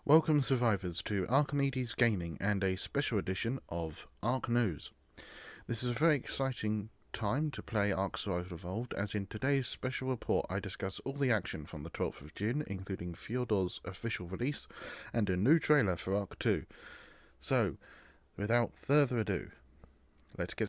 Welcome survivors to Arkhimedes Gaming and a special edition of Ark News. This is a very exciting time to play Ark Survival Evolved, as in today's special report I discuss all the action from the 12th of June, including Fjordur's official release and a new trailer for Ark II. So, without further ado, let's get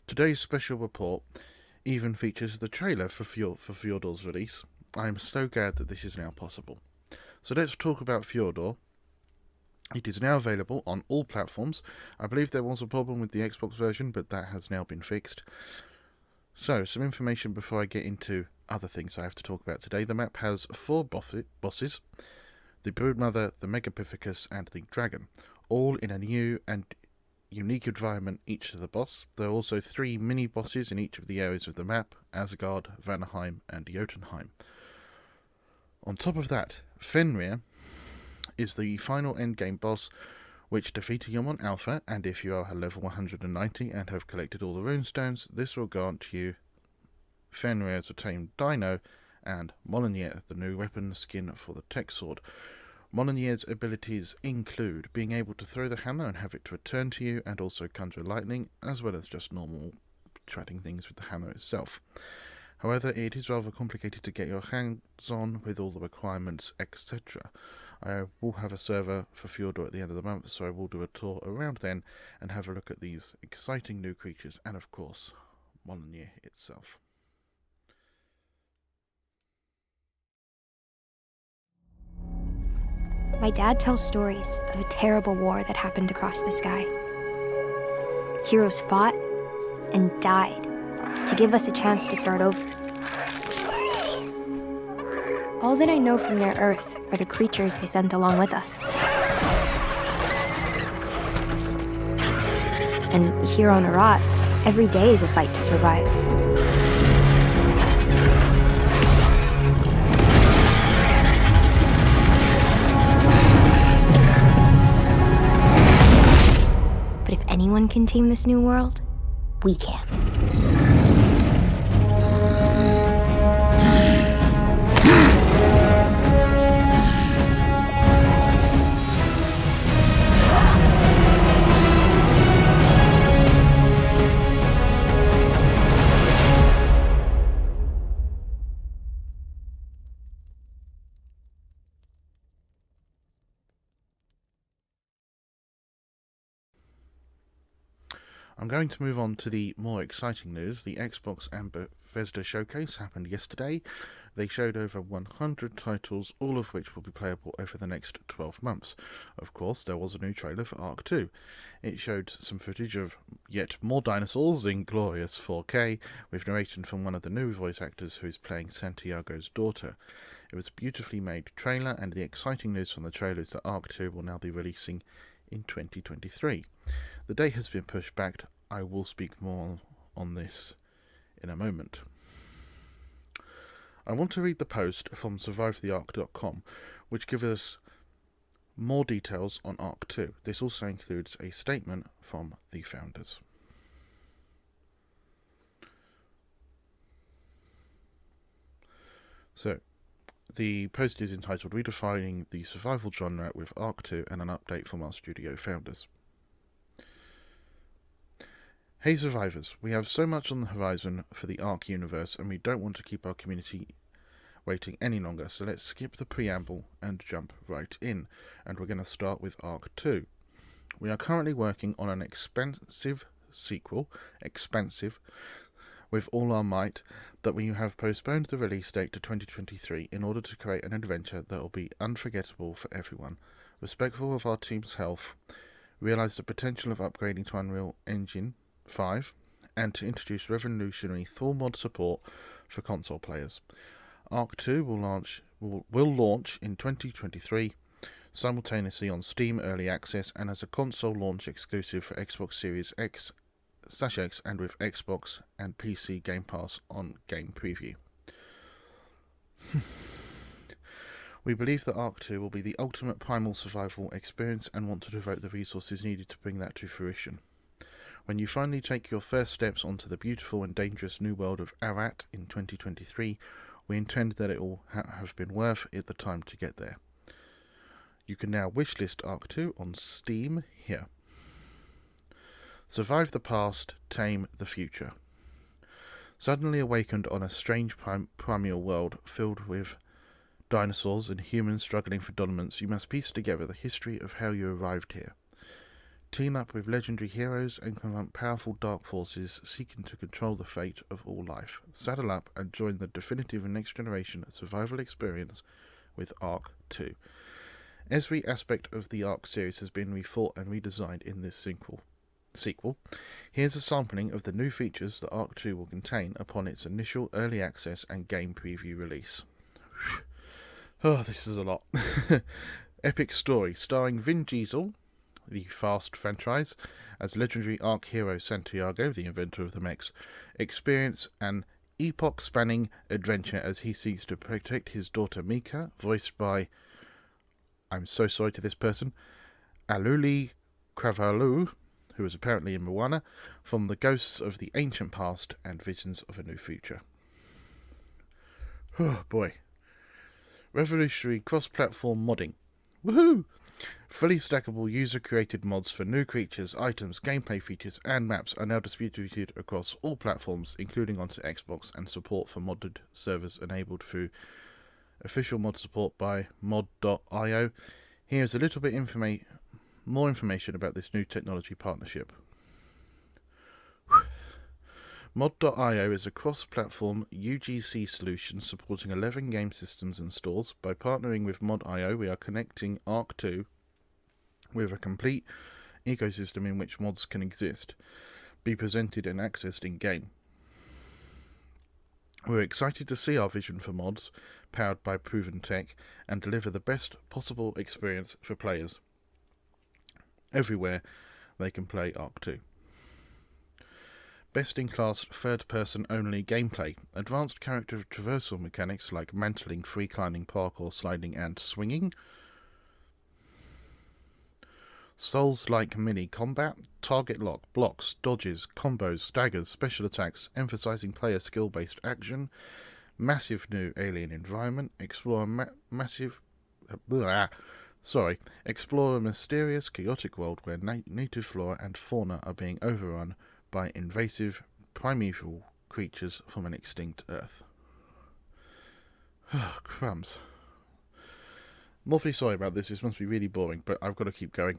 Today's special report even features the trailer for Fjordur's release. I am so glad that this is now possible. So let's talk about Fjordur. It is now available on all platforms. I believe there was a problem with the Xbox version, but that has now been fixed. So, some information before I get into other things I have to talk about today. The map has 4 bosses, the Broodmother, the Megapithecus, and the Dragon, all in a new and unique environment each to the boss. There are also 3 mini-bosses in each of the areas of the map: Asgard, Vanaheim, and Jotunheim. On top of that, Fenrir is the final endgame boss, which defeating him on Alpha, and if you are a level 190 and have collected all the runestones, this will grant you Fenrir as a tamed dino, and Molyneux, the new weapon skin for the tech sword. Molyneux's abilities include being able to throw the hammer and have it return to you, and also conjure lightning, as well as just normal tracking things with the hammer itself. However, it is rather complicated to get your hands on with all the requirements, etc. I will have a server for Fjordur at the end of the month, so I will do a tour around then and have a look at these exciting new creatures, and of course, Molyneux itself. My dad tells stories of a terrible war that happened across the sky. Heroes fought and died to give us a chance to start over. All that I know from their Earth are the creatures they sent along with us. And here on Arat, every day is a fight to survive. But if anyone can tame this new world, we can. I'm going to move on to the more exciting news. The Xbox and Bethesda showcase happened yesterday. They showed over 100 titles, all of which will be playable over the next 12 months. Of course, there was a new trailer for Ark II. It showed some footage of yet more dinosaurs in glorious 4K, with narration from one of the new voice actors who is playing Santiago's daughter. It was a beautifully made trailer, and the exciting news from the trailer is that Ark II will now be releasing in 2023. The date has been pushed back. I will speak more on this in a moment. I want to read the post from survivetheark.com, which gives us more details on Ark II. This also includes a statement from the founders. So, the post is entitled Redefining the Survival Genre with Ark II and an update from our studio founders. Hey survivors, we have so much on the horizon for the Ark universe and we don't want to keep our community waiting any longer, so let's skip the preamble and jump right in. And we're going to start with Ark II. We are currently working on an expensive sequel, with all our might, that we have postponed the release date to 2023 in order to create an adventure that will be unforgettable for everyone, respectful of our team's health, realise the potential of upgrading to Unreal Engine 5, and to introduce revolutionary Thor mod support for console players. Ark II will launch in 2023, simultaneously on Steam Early Access and as a console launch exclusive for Xbox Series X and with Xbox and PC Game Pass on Game Preview. We believe that Ark II will be the ultimate primal survival experience and want to devote the resources needed to bring that to fruition. When you finally take your first steps onto the beautiful and dangerous new world of Arat in 2023, we intend that it will have been worth it the time to get there. You can now wishlist Ark II on Steam here. Survive the past, tame the future. Suddenly awakened on a strange primeval world filled with dinosaurs and humans struggling for dominance, you must piece together the history of how you arrived here. Team up with legendary heroes and confront powerful dark forces seeking to control the fate of all life. Saddle up and join the definitive next generation survival experience with Ark II. Every aspect of the Ark series has been rethought and redesigned in this sequel. Here's a sampling of the new features that Ark II will contain upon its initial early access and game preview release. Oh, this is a lot. Epic story starring Vin Diesel, the Fast franchise, as legendary Ark hero Santiago, the inventor of the mechs. Experience an epoch-spanning adventure as he seeks to protect his daughter Mika, voiced by, I'm so sorry to this person, Aluli Kravalu, who is apparently in Moana, from the ghosts of the ancient past and visions of a new future. Oh boy. Revolutionary cross-platform modding. Woohoo! Fully stackable user-created mods for new creatures, items, gameplay features, and maps are now distributed across all platforms, including onto Xbox, and support for modded servers enabled through official mod support by mod.io. Here's a little bit more information about this new technology partnership. Mod.io is a cross-platform UGC solution supporting 11 game systems and stores. By partnering with Mod.io, we are connecting Ark II with a complete ecosystem in which mods can exist, be presented and accessed in-game. We're excited to see our vision for mods, powered by proven tech, and deliver the best possible experience for players everywhere they can play Ark II. Best-in-class third-person only gameplay, advanced character traversal mechanics like mantling, free climbing, parkour, sliding and swinging, Souls-like mini combat, target lock, blocks, dodges, combos, staggers, special attacks, emphasizing player skill-based action, massive new alien environment, explore a mysterious, chaotic world where native flora and fauna are being overrun by invasive, primeval creatures from an extinct Earth. Crumbs. I'm awfully sorry about this, this must be really boring, but I've got to keep going.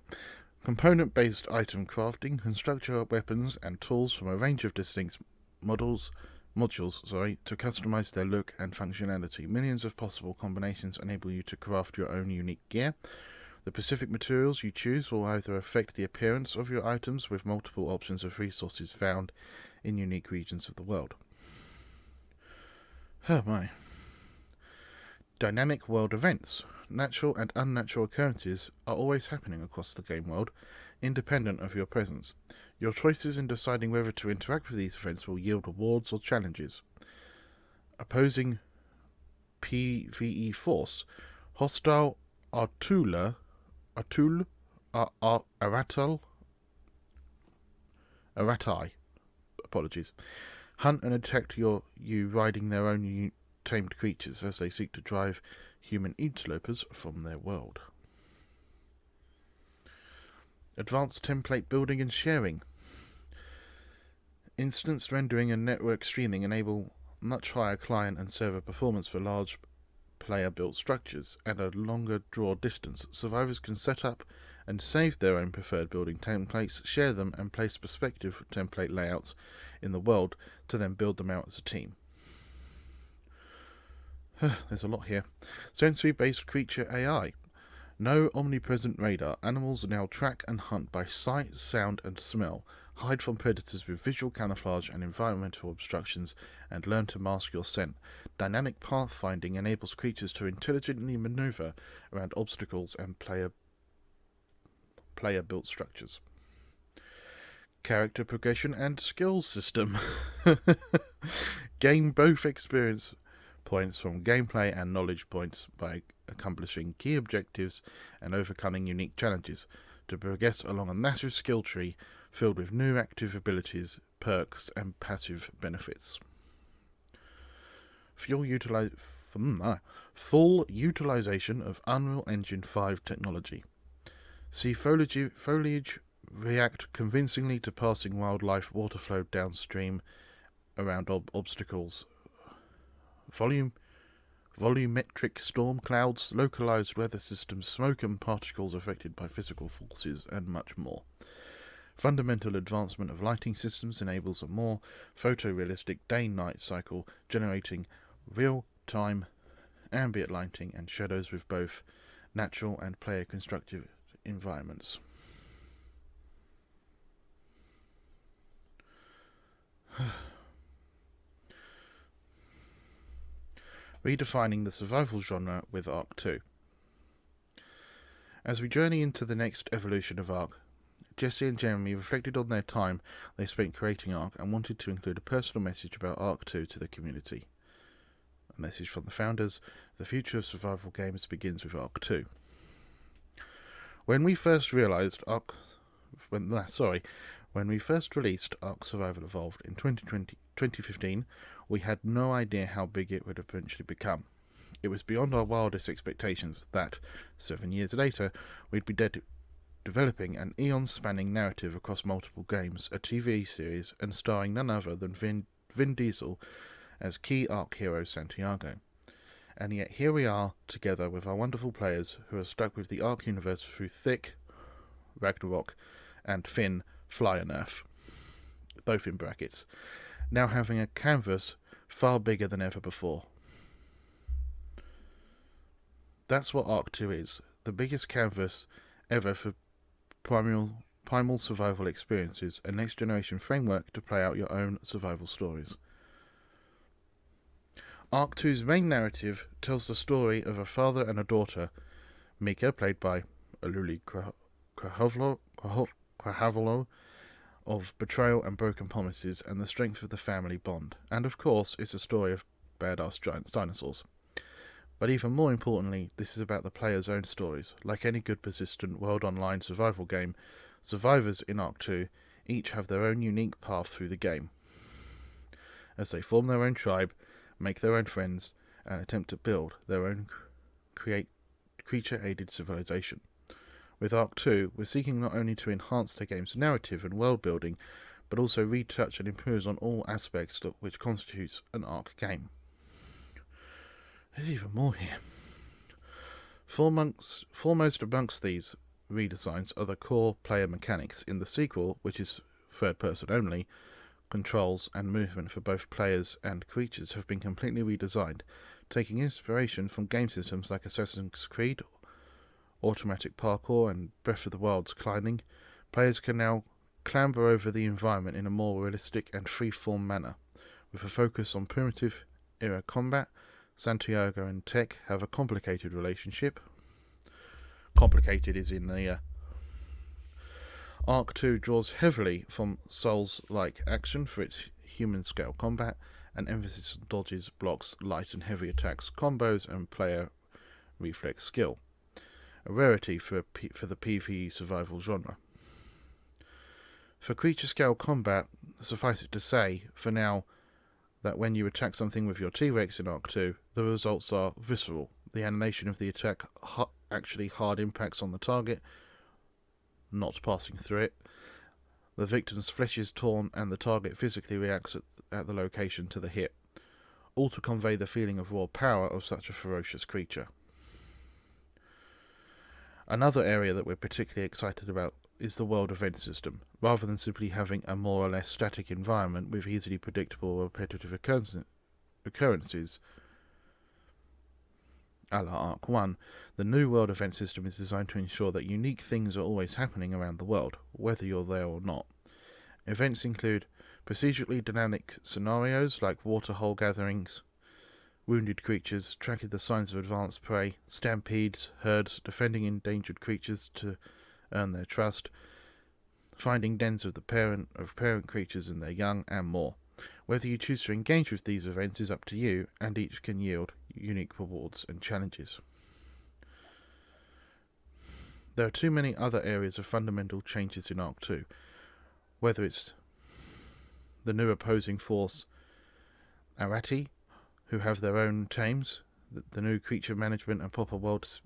Component-based item crafting can structure weapons and tools from a range of distinct modules to customize their look and functionality. Millions of possible combinations enable you to craft your own unique gear. The specific materials you choose will either affect the appearance of your items, with multiple options of resources found in unique regions of the world. Oh my. Dynamic world events. Natural and unnatural occurrences are always happening across the game world, independent of your presence. Your choices in deciding whether to interact with these events will yield rewards or challenges. Opposing PvE force. Hostile Aratul, apologies, hunt and attack you riding their own tamed creatures as they seek to drive human interlopers from their world. Advanced template building and sharing. Instance rendering and network streaming enable much higher client and server performance for large player-built structures and a longer draw distance. Survivors can set up and save their own preferred building templates, share them, and place perspective template layouts in the world to then build them out as a team. There's a lot here. Sensory-based creature AI. No omnipresent radar. Animals now track and hunt by sight, sound, and smell. Hide from predators with visual camouflage and environmental obstructions, and learn to mask your scent. Dynamic pathfinding enables creatures to intelligently maneuver around obstacles and player-built structures. Character progression and skills system. Gain both experience points from gameplay and knowledge points by accomplishing key objectives and overcoming unique challenges to progress along a massive skill tree filled with new active abilities, perks, and passive benefits. Full utilization of Unreal Engine 5 technology. See foliage react convincingly to passing wildlife, water flow downstream around obstacles, volumetric storm clouds, localized weather systems, smoke and particles affected by physical forces, and much more. Fundamental advancement of lighting systems enables a more photorealistic day-night cycle, generating real-time ambient lighting and shadows with both natural and player-constructed environments. Redefining the survival genre with Ark II. As we journey into the next evolution of Ark, Jesse and Jeremy reflected on their time they spent creating Ark and wanted to include a personal message about Ark II to the community. A message from the founders: the future of survival games begins with Ark II. When we first released Ark Survival Evolved in 2015, we had no idea how big it would eventually become. It was beyond our wildest expectations that, 7 years later, we'd be developing an eon-spanning narrative across multiple games, a TV series, and starring none other than Vin Diesel as key Ark hero Santiago. And yet here we are, together with our wonderful players who are stuck with the Ark universe through thick, Ragnarok, and Finn, Fly on Earth, both in brackets, now having a canvas far bigger than ever before. That's what Ark II is, the biggest canvas ever for primal survival experiences, a next-generation framework to play out your own survival stories. Ark II's main narrative tells the story of a father and a daughter, Mika, played by Aluli Krahavalo, of betrayal and broken promises and the strength of the family bond. And of course, it's a story of badass giant dinosaurs. But even more importantly, this is about the player's own stories. Like any good persistent world online survival game, survivors in Ark II each have their own unique path through the game, as they form their own tribe, make their own friends, and attempt to build their own creature-aided civilization. With Ark II, we're seeking not only to enhance the game's narrative and world building, but also retouch and improve on all aspects which constitutes an Ark game. There's even more here. Foremost amongst these, redesigns are the core player mechanics. In the sequel, which is third person only, controls and movement for both players and creatures have been completely redesigned, taking inspiration from game systems like Assassin's Creed, automatic parkour, and Breath of the Wild's climbing. Players can now clamber over the environment in a more realistic and free-form manner. With a focus on primitive era combat, Santiago and Tech have a complicated relationship. Complicated is in the Ark II draws heavily from Souls-like action for its human-scale combat, and emphasis on dodges, blocks, light and heavy attacks, combos, and player reflex skill. A rarity for the PvE survival genre. For creature-scale combat, suffice it to say, for now, that when you attack something with your T-Rex in Ark II, the results are visceral. The animation of the attack actually hard impacts on the target, not passing through it. The victim's flesh is torn and the target physically reacts at the location to the hit, all to convey the feeling of raw power of such a ferocious creature. Another area that we're particularly excited about is the world event system. Rather than simply having a more or less static environment with easily predictable repetitive occurrences, a la Ark I, the new world event system is designed to ensure that unique things are always happening around the world, whether you're there or not. Events include procedurally dynamic scenarios like waterhole gatherings, wounded creatures, tracking the signs of advanced prey, stampedes, herds, defending endangered creatures to earn their trust, finding dens of parent creatures and their young, and more. Whether you choose to engage with these events is up to you, and each can yield unique rewards and challenges. There are too many other areas of fundamental changes in Ark II, whether it's the new opposing force Arati, who have their own tames, the new creature management and proper world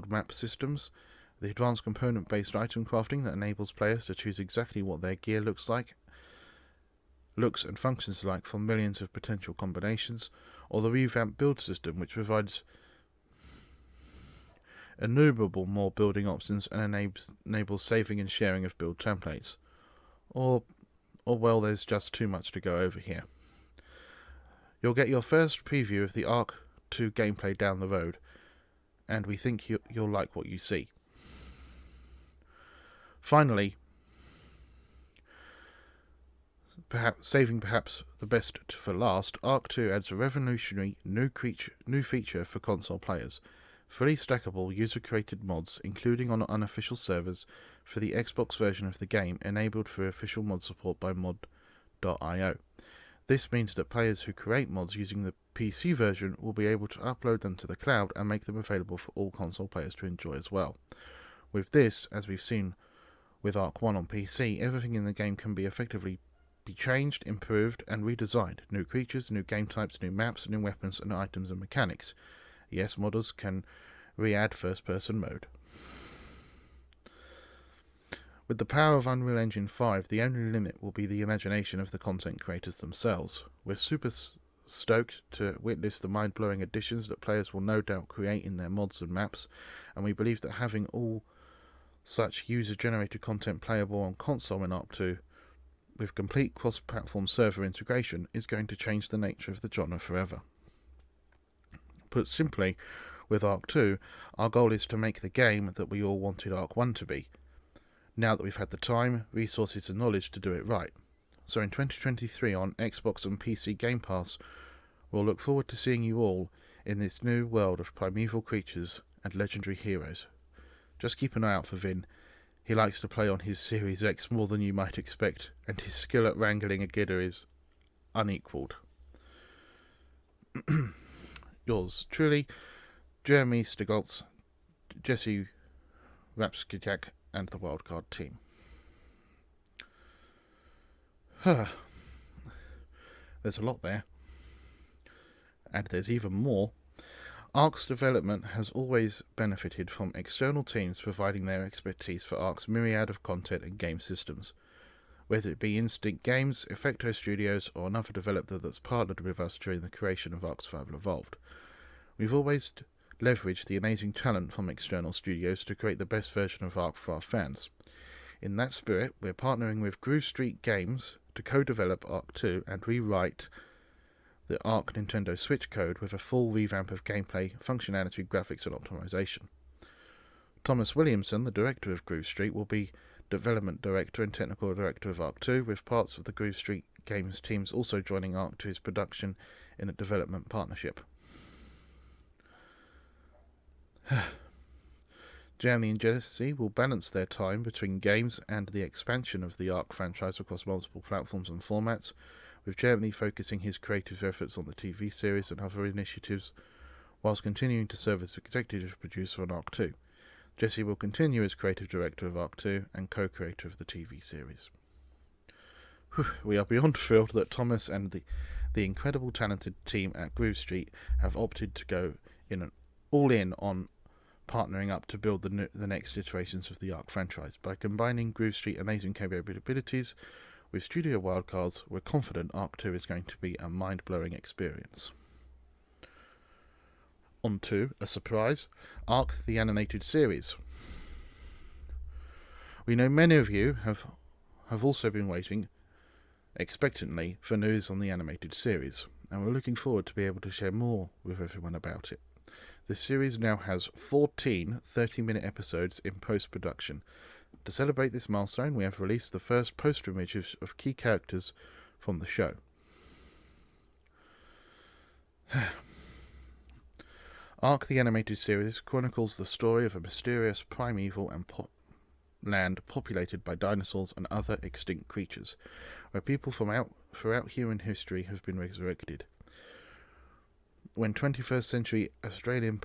map systems, the advanced component-based item crafting that enables players to choose exactly what their gear looks and functions like from millions of potential combinations, or the revamped build system which provides innumerable more building options and enables saving and sharing of build templates. Or well, there's just too much to go over here. You'll get your first preview of the Ark II gameplay down the road, and we think you'll like what you see. Finally, saving perhaps the best for last, Ark II adds a revolutionary new feature for console players. Fully stackable user-created mods, including on unofficial servers, for the Xbox version of the game, enabled for official mod support by mod.io. This means that players who create mods using the PC version will be able to upload them to the cloud and make them available for all console players to enjoy as well. With this, as we've seen with Ark I on PC, everything in the game can be effectively changed, improved, and redesigned. New creatures, new game types, new maps, new weapons and items and mechanics. Yes, modders can re-add first-person mode. With the power of Unreal Engine 5, the only limit will be the imagination of the content creators themselves. We're super stoked to witness the mind-blowing additions that players will no doubt create in their mods and maps, and we believe that having all such user-generated content playable on console in Ark II with complete cross-platform server integration is going to change the nature of the genre forever. Put simply, with Ark II, our goal is to make the game that we all wanted Ark I to be, now that we've had the time, resources and knowledge to do it right. So in 2023 on Xbox and PC Game Pass, we'll look forward to seeing you all in this new world of primeval creatures and legendary heroes. Just keep an eye out for Vin. He likes to play on his Series X more than you might expect, and his skill at wrangling a Gidda is unequalled. Yours truly, Jeremy Stigoltz, Jesse Rapskijak, and the Wildcard team. There's a lot there. And there's even more. Ark's development has always benefited from external teams providing their expertise for Ark's myriad of content and game systems, whether it be Instinct Games, Effecto Studios, or another developer that's partnered with us during the creation of Ark Survival Evolved. We've always leverage the amazing talent from external studios to create the best version of Ark for our fans. In that spirit, we're partnering with Groove Street Games to co-develop Ark II and rewrite the Ark Nintendo Switch code with a full revamp of gameplay, functionality, graphics and optimization. Thomas Williamson, the director of Groove Street, will be development director and technical director of Ark II, with parts of the Groove Street Games teams also joining Ark II's production in a development partnership. Jeremy and Jesse will balance their time between games and the expansion of the Ark franchise across multiple platforms and formats, with Jeremy focusing his creative efforts on the TV series and other initiatives, whilst continuing to serve as executive producer on Ark II. Jesse will continue as creative director of Ark II and co-creator of the TV series. We are beyond thrilled that Thomas and the incredible talented team at Groove Street have opted to go all in on partnering up to build the next iterations of the Ark franchise. By combining Groove Street amazing capabilities with Studio Wildcards, we're confident Ark 2 is going to be a mind-blowing experience. On to a surprise, Ark the Animated Series. We know many of you have also been waiting expectantly for news on the animated series, and we're looking forward to be able to share more with everyone about it. The series now has 14 30-minute episodes in post-production. To celebrate this milestone, we have released the first poster images of key characters from the show. Ark the Animated Series chronicles the story of a mysterious primeval and land populated by dinosaurs and other extinct creatures, where people throughout human history have been resurrected. When 21st century Australian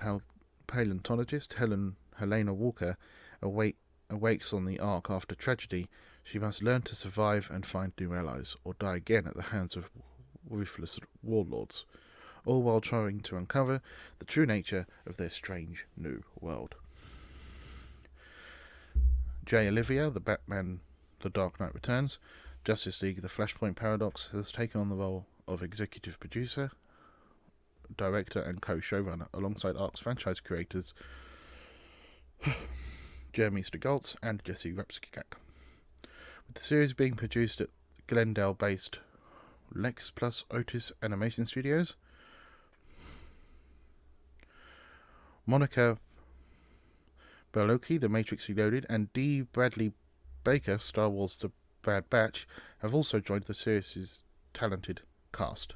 paleontologist Helena Walker awakes on the Ark after tragedy, she must learn to survive and find new allies, or die again at the hands of ruthless warlords, all while trying to uncover the true nature of their strange new world. Jay Olivia, the Batman The Dark Knight Returns, Justice League The Flashpoint Paradox, has taken on the role of executive producer, director and co-showrunner alongside Ark's franchise creators Jeremy Stigalt and Jesse Rapskak. With the series being produced at Glendale-based Lex Plus Otis Animation Studios, Monica Belloki, The Matrix Reloaded, and D. Bradley Baker, Star Wars The Bad Batch, have also joined the series' talented cast.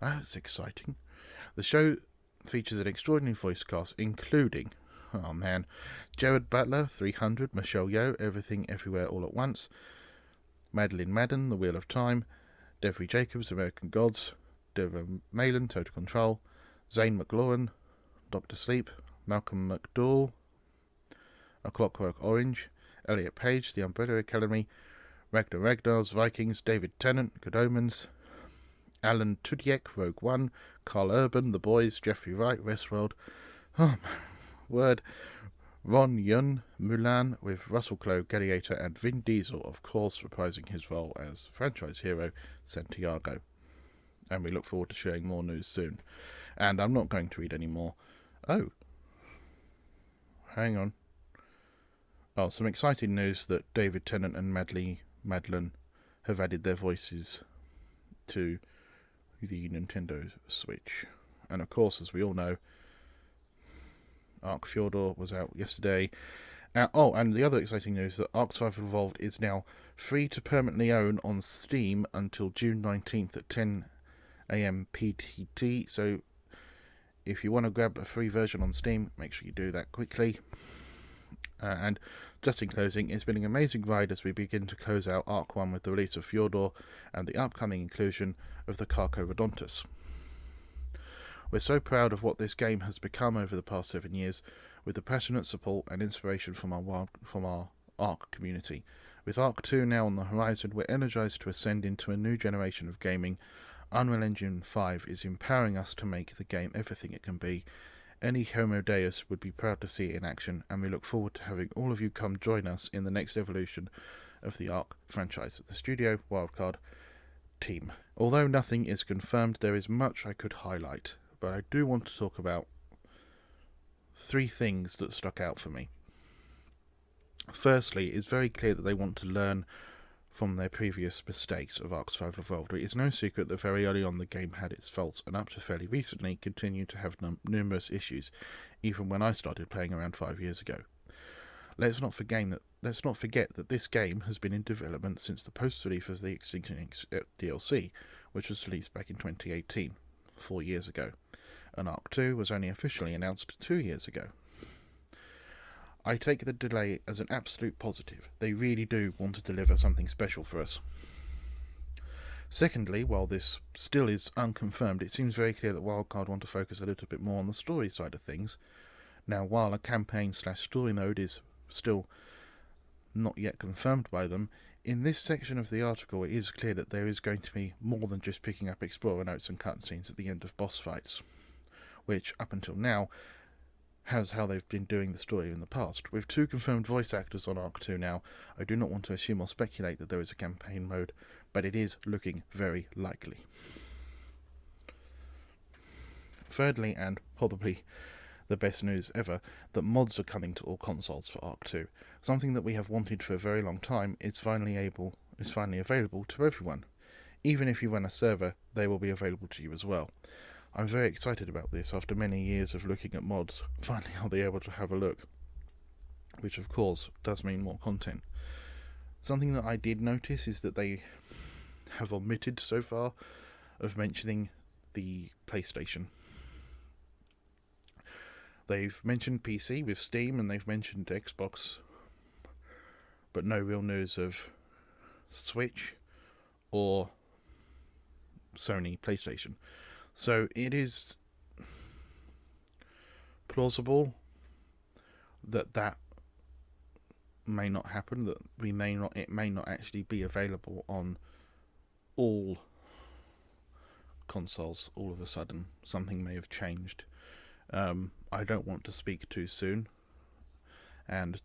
That's exciting. The show features an extraordinary voice cast, including, Jared Butler, 300, Michelle Yeoh, Everything Everywhere All at Once, Madeline Madden, The Wheel of Time, Devery Jacobs, American Gods, Deborah Malin, Total Control, Zane McLaurin, Dr. Sleep, Malcolm McDowell, A Clockwork Orange, Elliot Page, The Umbrella Academy, Ragnar's Vikings, David Tennant, Good Omens, Alan Tudyk, Rogue One, Carl Urban, The Boys, Jeffrey Wright, Westworld, Ron Yun, Mulan, with Russell Crowe, Gladiator, and Vin Diesel, of course, reprising his role as franchise hero Santiago. And we look forward to sharing more news soon. And I'm not going to read any more. Oh, hang on. Oh, some exciting news that David Tennant and Madeline have added their voices to the Nintendo Switch. And of course, as we all know, Ark Fjordur was out yesterday. And the other exciting news that Ark Survival Evolved is now free to permanently own on Steam until June 19th at 10 AM PTT. So if you want to grab a free version on Steam, make sure you do that quickly. And just in closing, it's been an amazing ride as we begin to close out Ark 1 with the release of Fjordur and the upcoming inclusion of the Carcharodontus. We're so proud of what this game has become over the past 7 years, with the passionate support and inspiration from our Ark community. With Ark 2 now on the horizon, we're energized to ascend into a new generation of gaming. Unreal Engine 5 is empowering us to make the game everything it can be. Any Homo Deus would be proud to see it in action, and we look forward to having all of you come join us in the next evolution of the Ark franchise, the Studio Wildcard team. Although nothing is confirmed, there is much I could highlight, but I do want to talk about three things that stuck out for me. Firstly, it's very clear that they want to learn from their previous mistakes of Ark Survival Evolved. It is no secret that very early on the game had its faults, and up to fairly recently continued to have numerous issues, even when I started playing around 5 years ago. Let's not forget that this game has been in development since the post-release of the Extinction DLC, which was released back in 2018, 4 years ago, and Ark II was only officially announced 2 years ago. I take the delay as an absolute positive. They really do want to deliver something special for us. Secondly, while this still is unconfirmed, it seems very clear that Wildcard want to focus a little bit more on the story side of things. Now, while a campaign/story mode is still not yet confirmed by them, in this section of the article it is clear that there is going to be more than just picking up explorer notes and cutscenes at the end of boss fights, which up until now has how they've been doing the story in the past. With 2 confirmed voice actors on Ark II now, I do not want to assume or speculate that there is a campaign mode, but it is looking very likely. Thirdly, and probably the best news ever, that mods are coming to all consoles for Ark II. Something that we have wanted for a very long time is finally available to everyone. Even if you run a server, they will be available to you as well. I'm very excited about this. After many years of looking at mods, finally I'll be able to have a look, which of course does mean more content. Something that I did notice is that they have omitted so far of mentioning the PlayStation. They've mentioned PC with Steam, and they've mentioned Xbox, but no real news of Switch or Sony PlayStation. So it is plausible that may not happen, that it may not actually be available on all consoles all of a sudden. Something may have changed. I don't want to speak too soon, and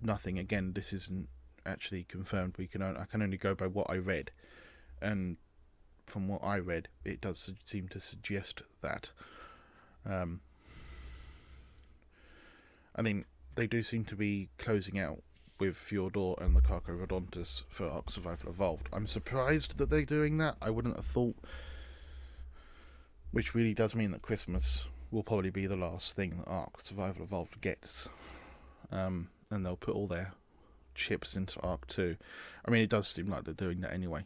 nothing, again, this isn't actually confirmed. I can only go by what I read, and from what I read, it does seem to suggest that. I mean, they do seem to be closing out with Fjordur and the Carcharodontus for Ark Survival Evolved. I'm surprised that they're doing that. I wouldn't have thought, which really does mean that Christmas will probably be the last thing that Ark Survival Evolved gets. And they'll put all their chips into Ark II. I mean, it does seem like they're doing that anyway.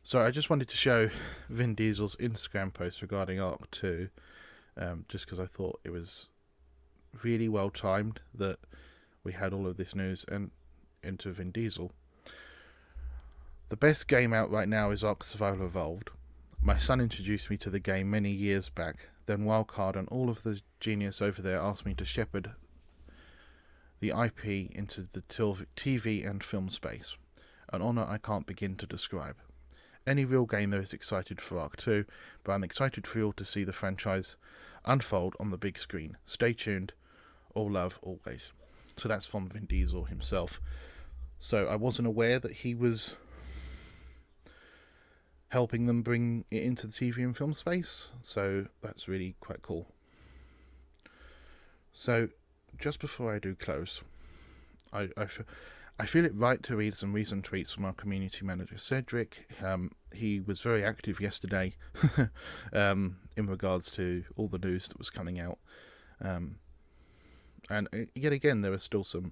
So I just wanted to show Vin Diesel's Instagram post regarding Ark II, just because I thought it was really well timed that we had all of this news and into Vin Diesel. The best game out right now is Ark Survival Evolved. My son introduced me to the game many years back, then Wildcard and all of the genius over there asked me to shepherd the IP into the TV and film space, an honour I can't begin to describe. Any real gamer is excited for Ark II, but I'm excited for you all to see the franchise unfold on the big screen. Stay tuned. All love, always. So that's from Vin Diesel himself. So I wasn't aware that he was helping them bring it into the TV and film space, so that's really quite cool. So just before I do close, I feel it right to read some recent tweets from our community manager, Cedric. He was very active yesterday in regards to all the news that was coming out. And yet again, there are still some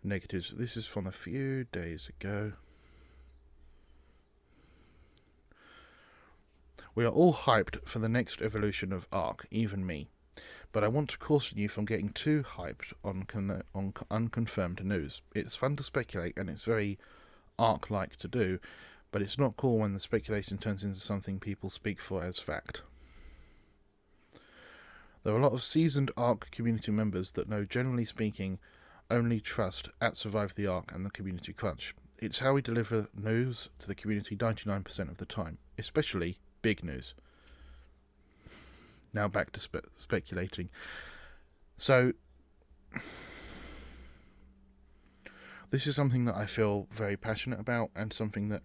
negatives. This is from a few days ago. We are all hyped for the next evolution of Ark, even me. But I want to caution you from getting too hyped on unconfirmed news. It's fun to speculate, and it's very Ark-like to do, but it's not cool when the speculation turns into something people speak for as fact. There are a lot of seasoned Ark community members that know, generally speaking, only trust at Survive the Ark and the Community Crunch. It's how we deliver news to the community 99% of the time, especially big news. Now back to speculating. So, this is something that I feel very passionate about, and something that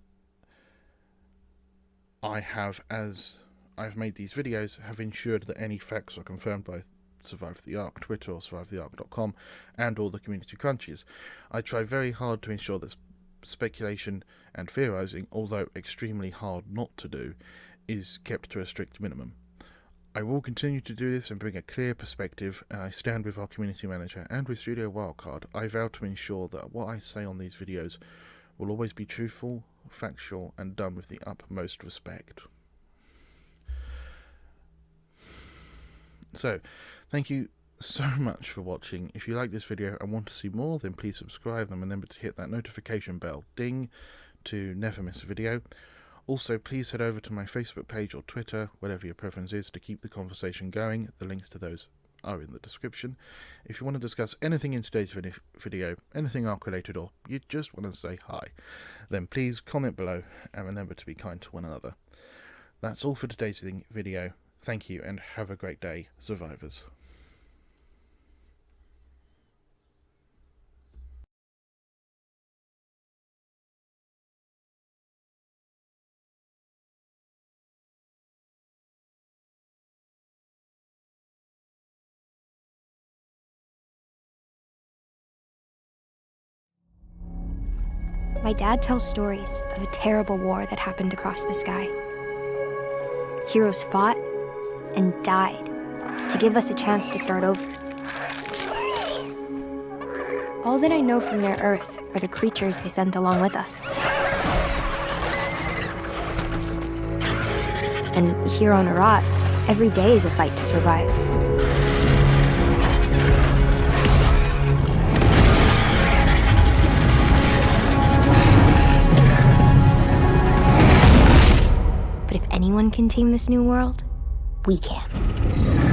I have, as I've made these videos, have ensured that any facts are confirmed by Survive the Ark Twitter or survivetheark.com, and all the community crunches. I try very hard to ensure that speculation and theorising, although extremely hard not to do, is kept to a strict minimum. I will continue to do this and bring a clear perspective, and I stand with our community manager and with Studio Wildcard. I vow to ensure that what I say on these videos will always be truthful, factual, and done with the utmost respect. So, thank you so much for watching. If you like this video and want to see more, then please subscribe and remember to hit that notification bell ding to never miss a video. Also, please head over to my Facebook page or Twitter, whatever your preference is, to keep the conversation going. The links to those are in the description. If you want to discuss anything in today's video, anything Ark related, or you just want to say hi, then please comment below and remember to be kind to one another. That's all for today's video. Thank you and have a great day, survivors. My dad tells stories of a terrible war that happened across the sky. Heroes fought and died to give us a chance to start over. All that I know from their Earth are the creatures they sent along with us. And here on Arat, every day is a fight to survive. But if anyone can tame this new world, we can.